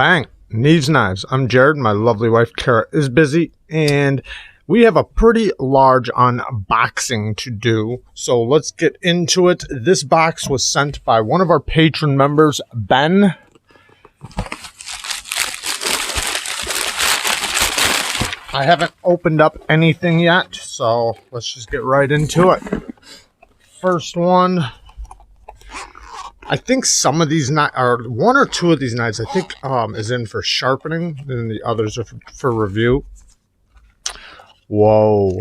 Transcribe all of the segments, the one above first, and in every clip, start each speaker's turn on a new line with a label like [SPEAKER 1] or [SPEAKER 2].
[SPEAKER 1] Bang! Neeves Knives. I'm Jared. My lovely wife, Kara, is busy, and we have a pretty large unboxing to do. So let's get into it. This box was sent by one of our patron members, Ben. I haven't opened up anything yet, so let's just get right into it. First one. I think some of these knives, or one or two of these knives, I think is in for sharpening, and the others are for review. Whoa.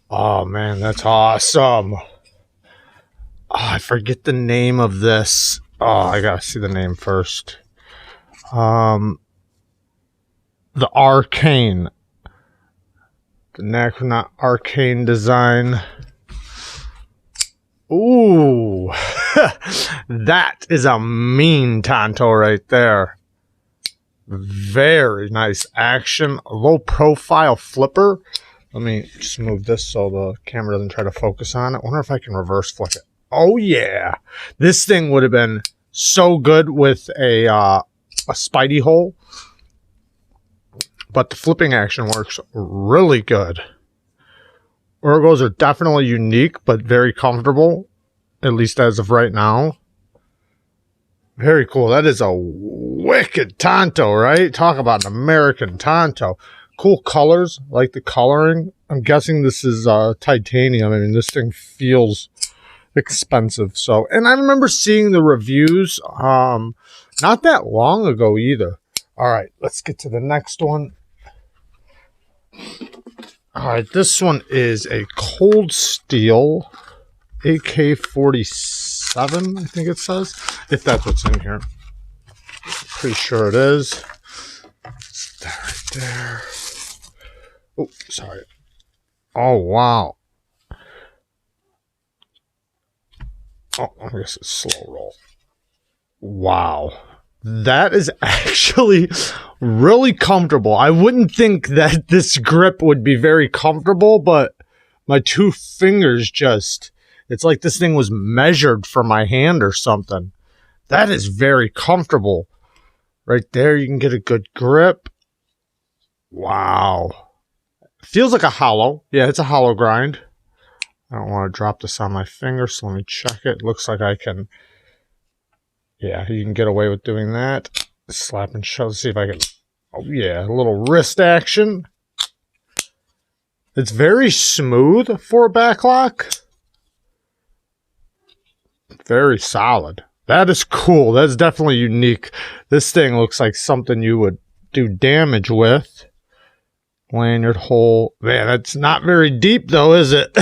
[SPEAKER 1] Oh, man, that's awesome. Oh, I forget the name of this. Oh, I gotta see the name first. The Arcane. The Necronaut Arcane design. Ooh, that is a mean Tonto right there. Very nice action. Low profile flipper. Let me just move this so the camera doesn't try to focus on it. I wonder if I can reverse flip it. Oh yeah, this thing would have been so good with a Spidey hole. But the flipping action works really good. Ergos are definitely unique, but very comfortable, at least as of right now. Very cool. That is a wicked Tonto, right? Talk about an American Tonto. Cool colors, like the coloring. I'm guessing this is titanium. I mean, this thing feels expensive. So, and I remember seeing the reviews not that long ago either. All right, let's get to the next one. All right, this one is a Cold Steel AK-47, I think it says, if that's what's in here. Pretty sure it is. It's that right there. Oh, sorry. Oh, wow. Oh, I guess it's slow roll. Wow. That is actually really comfortable. I wouldn't think that this grip would be very comfortable, but my two fingers just, it's like this thing was measured for my hand or something. That is very comfortable. Right there, you can get a good grip. Wow. Feels like a hollow. Yeah, it's a hollow grind. I don't want to drop this on my finger, so let me check it. Looks like I can. Yeah, you can get away with doing that. Slap and shove. See if I can. Oh, yeah. A little wrist action. It's very smooth for a backlock. Very solid. That is cool. That's definitely unique. This thing looks like something you would do damage with. Lanyard hole. Man, that's not very deep, though, is it?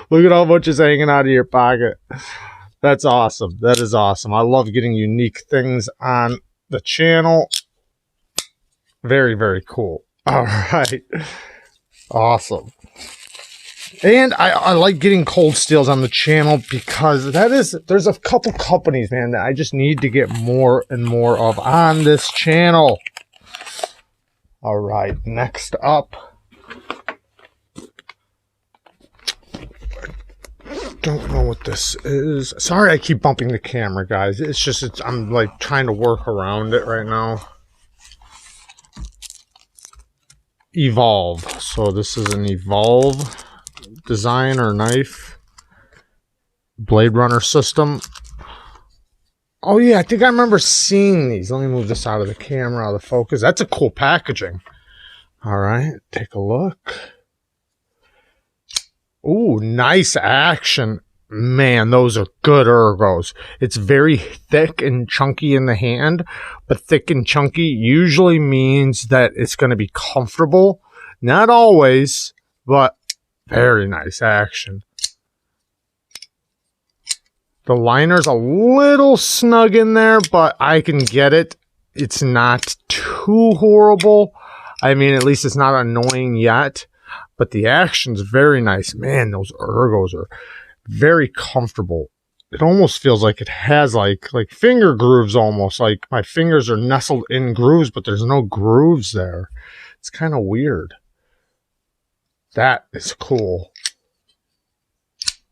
[SPEAKER 1] Look at how much is hanging out of your pocket. That's awesome. That is awesome. I love getting unique things on the channel. Very, very cool. All right. Awesome. And I like getting Cold Steels on the channel because there's a couple companies, man, that I just need to get more and more of on this channel. All right. Next up. Don't know what this is. Sorry I keep bumping the camera, guys. It's just I'm like trying to work around it right now. Evolve. So this is an Evolve design or knife. Blade Runner system. Oh yeah, I think I remember seeing these. Let me move this out of the camera, out of the focus. That's a cool packaging. All right, take a look. Ooh, nice action. Man, those are good ergos. It's very thick and chunky in the hand, but thick and chunky usually means that it's going to be comfortable. Not always, but very nice action. The liner's a little snug in there, but I can get it. It's not too horrible. I mean, at least it's not annoying yet. But the action's very nice. Man, those ergos are very comfortable. It almost feels like it has like finger grooves almost. Like my fingers are nestled in grooves, but there's no grooves there. It's kind of weird. That is cool.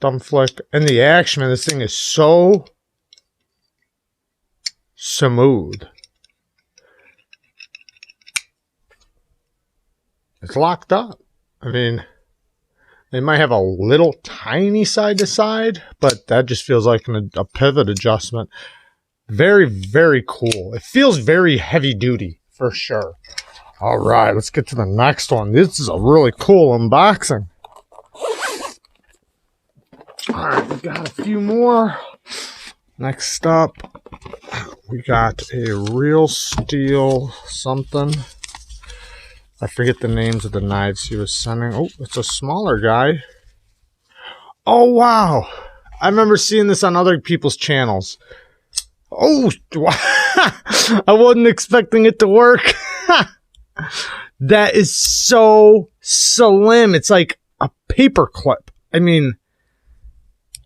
[SPEAKER 1] Thumb flick. And the action, man, this thing is so smooth. it's locked up. I mean, they might have a little tiny side to side, but that just feels like a pivot adjustment. Very, very cool. It feels very heavy duty for sure. All right, let's get to the next one. This is a really cool unboxing. All right, we got a few more. Next up, we got a real steel something. I forget the names of the knives he was sending. Oh, it's a smaller guy. Oh, wow. I remember seeing this on other people's channels. Oh, I wasn't expecting it to work. That is so slim. It's like a paper clip. I mean,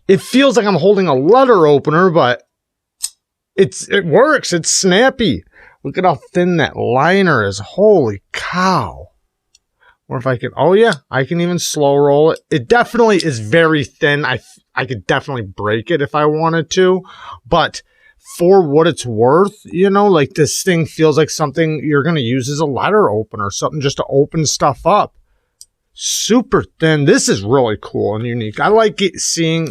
[SPEAKER 1] it feels like I'm holding a letter opener, but it works. It's snappy. Look at how thin that liner is. Holy cow. Or if I can, oh yeah, I can even slow roll it. It definitely is very thin. I could definitely break it if I wanted to, but for what it's worth, you know, like this thing feels like something you're going to use as a letter opener, something just to open stuff up. Super thin. This is really cool and unique. I like seeing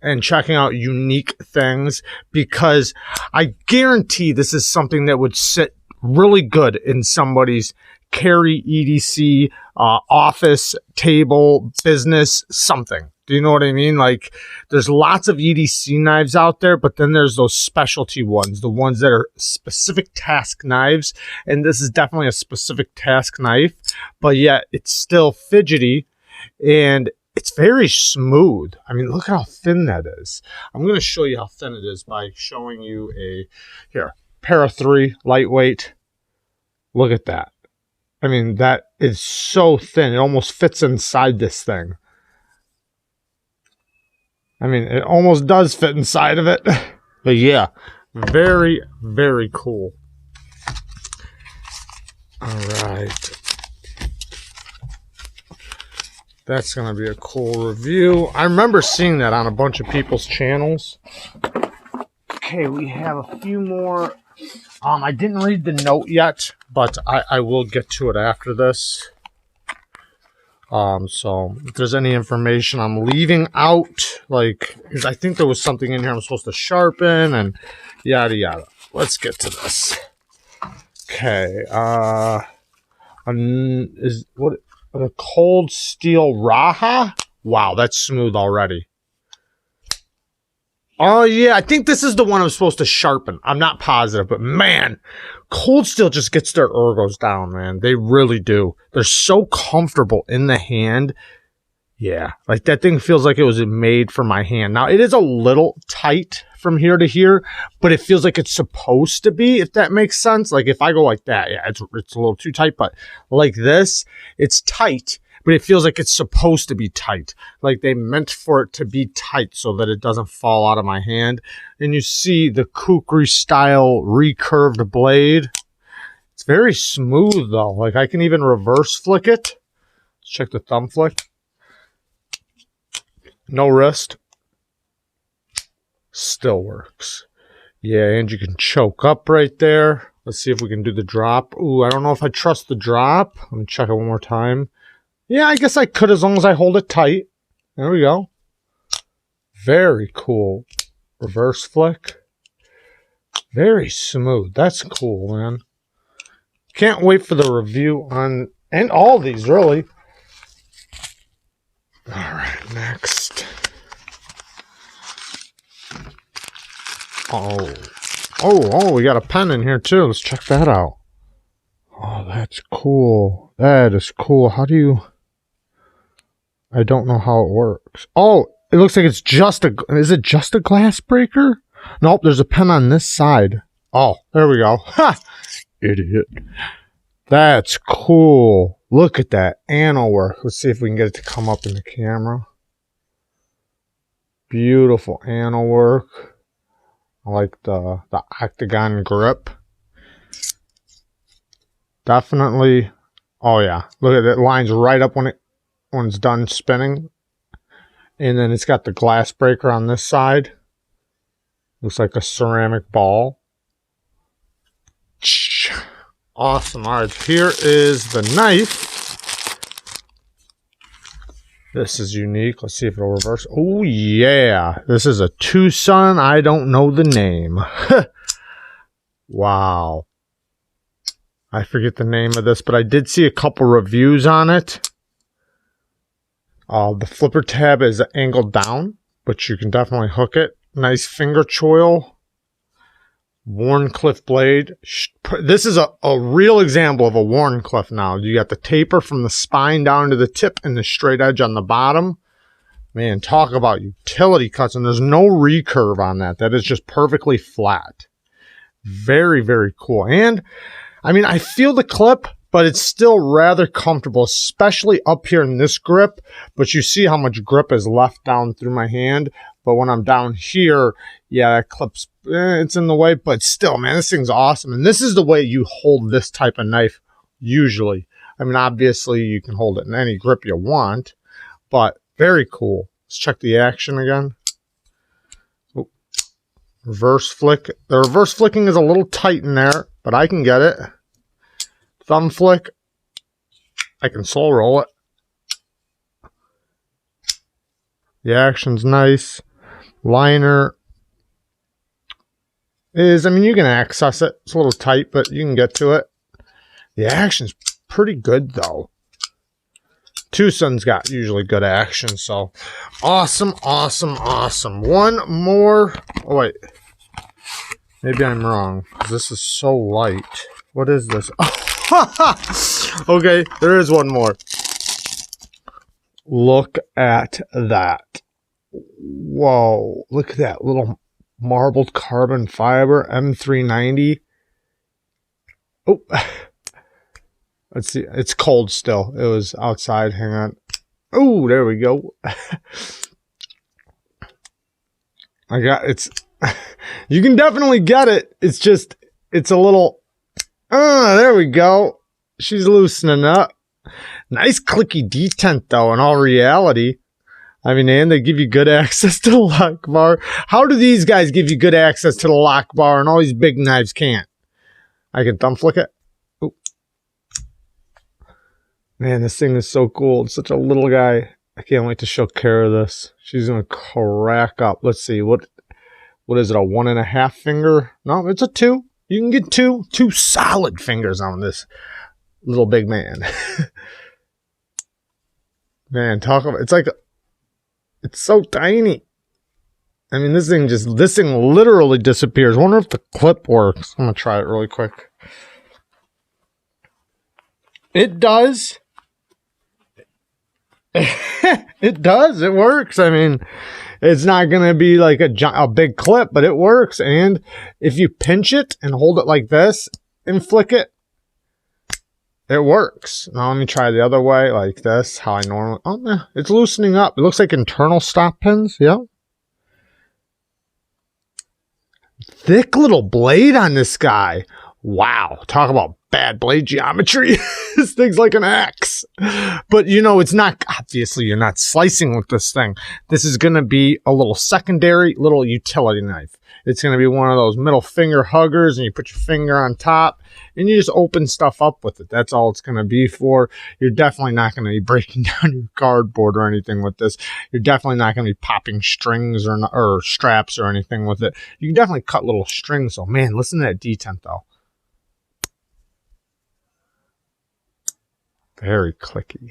[SPEAKER 1] and checking out unique things because I guarantee this is something that would sit really good in somebody's carry EDC, office, table, business, something. Do you know what I mean? Like, there's lots of EDC knives out there, but then there's those specialty ones, the ones that are specific task knives. And this is definitely a specific task knife, but yet it's still fidgety and it's very smooth. I mean, look how thin that is. I'm going to show you how thin it is by showing you here, Para 3, lightweight. Look at that. I mean, that is so thin. It almost fits inside this thing. I mean, it almost does fit inside of it. But yeah, very, very cool. All right. That's going to be a cool review. I remember seeing that on a bunch of people's channels. Okay, we have a few more. I didn't read the note yet, but I will get to it after this. So if there's any information I'm leaving out, like, because I think there was something in here I'm supposed to sharpen and yada yada. Let's get to this. Okay. Is what a cold steel Raha? Wow, that's smooth already. Oh yeah, I think this is the one I'm supposed to sharpen. I'm not positive, but man, cold steel just gets their ergos down, man. They really do. They're so comfortable in the hand. Yeah, like that thing feels like it was made for my hand. Now, it is a little tight from here to here, but it feels like it's supposed to be, if that makes sense. Like if I go like that, yeah, it's a little too tight, but like this, it's tight. But it feels like it's supposed to be tight. Like they meant for it to be tight so that it doesn't fall out of my hand. And you see the kukri style recurved blade. It's very smooth though. Like I can even reverse flick it. Let's check the thumb flick. No wrist. Still works. Yeah, and you can choke up right there. Let's see if we can do the drop. Ooh, I don't know if I trust the drop. Let me check it one more time. Yeah, I guess I could as long as I hold it tight. There we go. Very cool. Reverse flick. Very smooth. That's cool, man. Can't wait for the review on, and all these, really. All right, next. Oh, we got a pen in here, too. Let's check that out. Oh, that's cool. That is cool. How do you... I don't know how it works. Oh, it looks like it's just a... Is it just a glass breaker? Nope, there's a pen on this side. Oh, there we go. Ha! Idiot. That's cool. Look at that anno work. Let's see if we can get it to come up in the camera. Beautiful anno work. I like the octagon grip. Definitely. Oh yeah, look at it. Lines right up when it's done spinning. And then it's got the glass breaker on this side. Looks like a ceramic ball. Awesome. All right, here is the knife. This is unique. Let's see if it'll reverse. Oh, yeah. This is a Twosun. I don't know the name. Wow. I forget the name of this, but I did see a couple reviews on it. The flipper tab is angled down, but you can definitely hook it. Nice finger choil. Wharncliffe blade. This is a real example of a Wharncliffe now. You got the taper from the spine down to the tip and the straight edge on the bottom. Man, talk about utility cuts. And there's no recurve on that. That is just perfectly flat. Very, very cool. And, I mean, I feel the clip, but it's still rather comfortable, especially up here in this grip. But you see how much grip is left down through my hand. But when I'm down here, yeah, that clip's, it's in the way. But still, man, this thing's awesome. And this is the way you hold this type of knife usually. I mean, obviously, you can hold it in any grip you want. But very cool. Let's check the action again. Oh, reverse flick. The reverse flicking is a little tight in there, but I can get it. Thumb flick. I can slow roll it. The action's nice. Liner is, I mean, you can access it. It's a little tight, but you can get to it. The action's pretty good, though. Twosun's got usually good action, so awesome, awesome, awesome. One more. Oh, wait. Maybe I'm wrong, because this is so light. What is this? Okay, there is one more. Look at that. Whoa, look at that little marbled carbon fiber M390. Oh, let's see. It's cold still. It was outside. Hang on. Oh, there we go. I got it's. You can definitely get it. It's just, it's a little. There we go. She's loosening up. Nice clicky detent though, in all reality. I mean, and they give you good access to the lock bar. How do these guys give you good access to the lock bar and all these big knives can't? I can thumb flick it. Ooh. Man, this thing is so cool. It's such a little guy. I can't wait to show Kara this. She's going to crack up. Let's see. What is it, a 1.5 finger? No, it's a 2. You can get two solid fingers on this little big man. Man, talk about, it's like, it's so tiny. I mean, this thing literally disappears. I wonder if the clip works. I'm going to try it really quick. It does. It does. It works. I mean, it's not going to be like a big clip, but it works. And if you pinch it and hold it like this and flick it, it works. Now let me try the other way, like this, how I normally... Oh, yeah, it's loosening up. It looks like internal stop pins. Yeah. Thick little blade on this guy. Wow. Talk about bad blade geometry. This thing's like an axe. But, you know, it's not... Obviously, you're not slicing with this thing. This is going to be a little secondary, little utility knife. It's going to be one of those middle finger huggers, and you put your finger on top, and you just open stuff up with it. That's all it's going to be for. You're definitely not going to be breaking down your cardboard or anything with this. You're definitely not going to be popping strings or straps or anything with it. You can definitely cut little strings, though. Man, listen to that detent, though. Very clicky.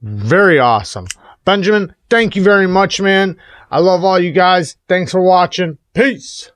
[SPEAKER 1] Very awesome. Benjamin, thank you very much, man. I love all you guys. Thanks for watching. Peace.